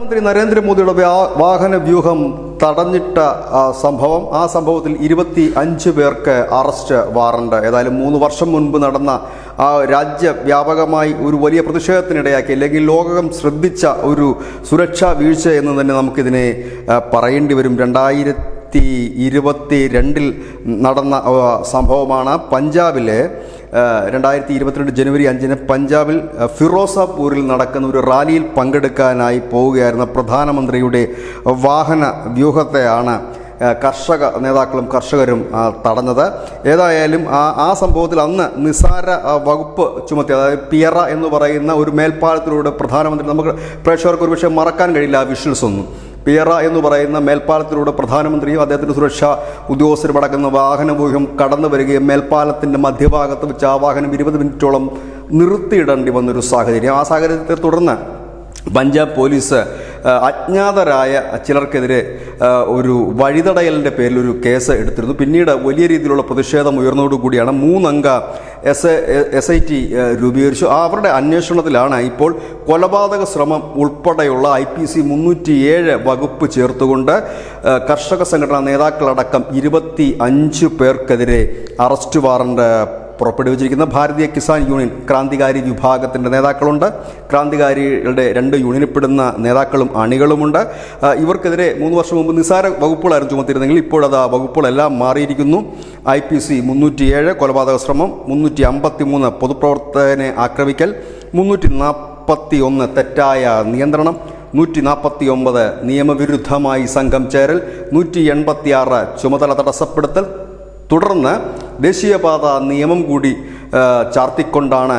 പ്രധാനമന്ത്രി നരേന്ദ്രമോദിയുടെ വാഹന വ്യൂഹം തടഞ്ഞിട്ട സംഭവം, ആ സംഭവത്തിൽ 25 പേർക്ക് അറസ്റ്റ് വാറണ്ട്. ഏതായാലും 3 വർഷം മുൻപ് നടന്ന രാജ്യവ്യാപകമായി ഒരു വലിയ പ്രതിഷേധത്തിനിടയാക്കി, അല്ലെങ്കിൽ ലോകം ശ്രദ്ധിച്ച ഒരു സുരക്ഷാ വീഴ്ച എന്ന് തന്നെ നമുക്കിതിനെ പറയേണ്ടി വരും. 2022 നടന്ന സംഭവമാണ്. പഞ്ചാബിലെ 2022 ജനുവരി 5 പഞ്ചാബിൽ ഫിറോസാപൂരിൽ നടക്കുന്ന ഒരു റാലിയിൽ പങ്കെടുക്കാനായി പോവുകയായിരുന്ന പ്രധാനമന്ത്രിയുടെ വാഹന വ്യൂഹത്തെയാണ് കർഷക നേതാക്കളും കർഷകരും തടഞ്ഞത്. ഏതായാലും ആ സംഭവത്തിൽ അന്ന് നിസാര വകുപ്പ് ചുമത്തി, അതായത് പിയറ എന്ന് പറയുന്ന ഒരു മേൽപ്പാലത്തിലൂടെ പ്രധാനമന്ത്രി, നമുക്ക് പ്രേക്ഷകർക്ക് ഒരുപക്ഷെ മറക്കാൻ കഴിയില്ല ആ വിഷ്വൽസ് ഒന്നും. പിയറ എന്ന് പറയുന്ന മേൽപ്പാലത്തിലൂടെ പ്രധാനമന്ത്രിയും അദ്ദേഹത്തിൻ്റെ സുരക്ഷാ ഉദ്യോഗസ്ഥരും അടക്കുന്ന വാഹനവ്യൂഹം കടന്നു വരികയും മേൽപ്പാലത്തിൻ്റെ മധ്യഭാഗത്ത് വെച്ച് ആ വാഹനം 20 മിനിറ്റോളം നിർത്തിയിടേണ്ടി വന്നൊരു സാഹചര്യം. ആ സാഹചര്യത്തെ തുടർന്ന് പഞ്ചാബ് പോലീസ് അജ്ഞാതരായ ചിലർക്കെതിരെ ഒരു വഴിതടയലിൻ്റെ പേരിൽ ഒരു കേസ് എടുത്തിരുന്നു. പിന്നീട് വലിയ രീതിയിലുള്ള പ്രതിഷേധം ഉയർന്നതോടുകൂടിയാണ് 3 അംഗ SIT രൂപീകരിച്ചു. അവരുടെ അന്വേഷണത്തിലാണ് ഇപ്പോൾ കൊലപാതക ശ്രമം ഉൾപ്പെടെയുള്ള IPC 307 വകുപ്പ് ചേർത്തുകൊണ്ട് കർഷക സംഘടനാ നേതാക്കളടക്കം 25 പേർക്കെതിരെ arrest warrant പുറപ്പെടുവിച്ചിരിക്കുന്ന. Bharatiya Kisan union Krantikari വിഭാഗത്തിൻ്റെ നേതാക്കളുണ്ട്. ക്രാന്തികാരികളുടെ 2 യൂണിയനിൽപ്പെടുന്ന നേതാക്കളും അണികളുമുണ്ട്. ഇവർക്കെതിരെ 3 വർഷം മുമ്പ് നിസാര വകുപ്പുകളായിരുന്നു ചുമത്തിരുന്നെങ്കിൽ ഇപ്പോഴത് ആ വകുപ്പുകളെല്ലാം മാറിയിരിക്കുന്നു. IPC 307 കൊലപാതക ശ്രമം, 353 പൊതുപ്രവർത്തകനെ ആക്രമിക്കൽ, 341 തെറ്റായ നിയന്ത്രണം, 149 നിയമവിരുദ്ധമായി സംഘം ചേരൽ, 186 ചുമതല തടസ്സപ്പെടുത്തൽ. തുടർന്ന് ദേശീയപാത നിയമം കൂടി ചാർത്തിക്കൊണ്ടാണ്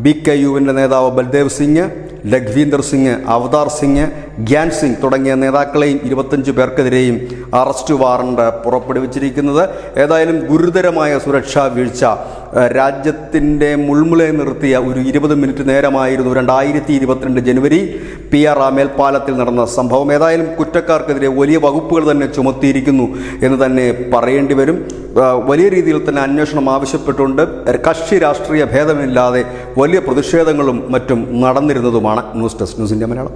BKUവിൻ്റെ നേതാവ് ബൽദേവ് സിംഗ്, ലഖ്വീന്ദർ സിംഗ്, അവതാർ സിംഗ്, ഗ്യാൻ സിംഗ് തുടങ്ങിയ നേതാക്കളെയും 25 പേർക്കെതിരെയും അറസ്റ്റ് വാറണ്ട് പുറപ്പെടുവിച്ചിരിക്കുന്നത്. ഏതായാലും ഗുരുതരമായ സുരക്ഷാ വീഴ്ച, രാജ്യത്തിൻ്റെ മുൾമുളയെ നിർത്തിയ ഒരു 20 മിനിറ്റ് നേരമായിരുന്നു 2022 ജനുവരി പിയറ മേൽപ്പാലത്തിൽ നടന്ന സംഭവം. ഏതായാലും കുറ്റക്കാർക്കെതിരെ വലിയ വകുപ്പുകൾ തന്നെ ചുമത്തിയിരിക്കുന്നു എന്ന് തന്നെ പറയേണ്ടി വരും. വലിയ രീതിയിൽ തന്നെ അന്വേഷണം ആവശ്യപ്പെട്ടുകൊണ്ട് കക്ഷി രാഷ്ട്രീയ ഭേദമില്ലാതെ വലിയ പ്രതിഷേധങ്ങളും മറ്റും നടന്നിരുന്നതുമാണ്. News desk, news India Malayalam.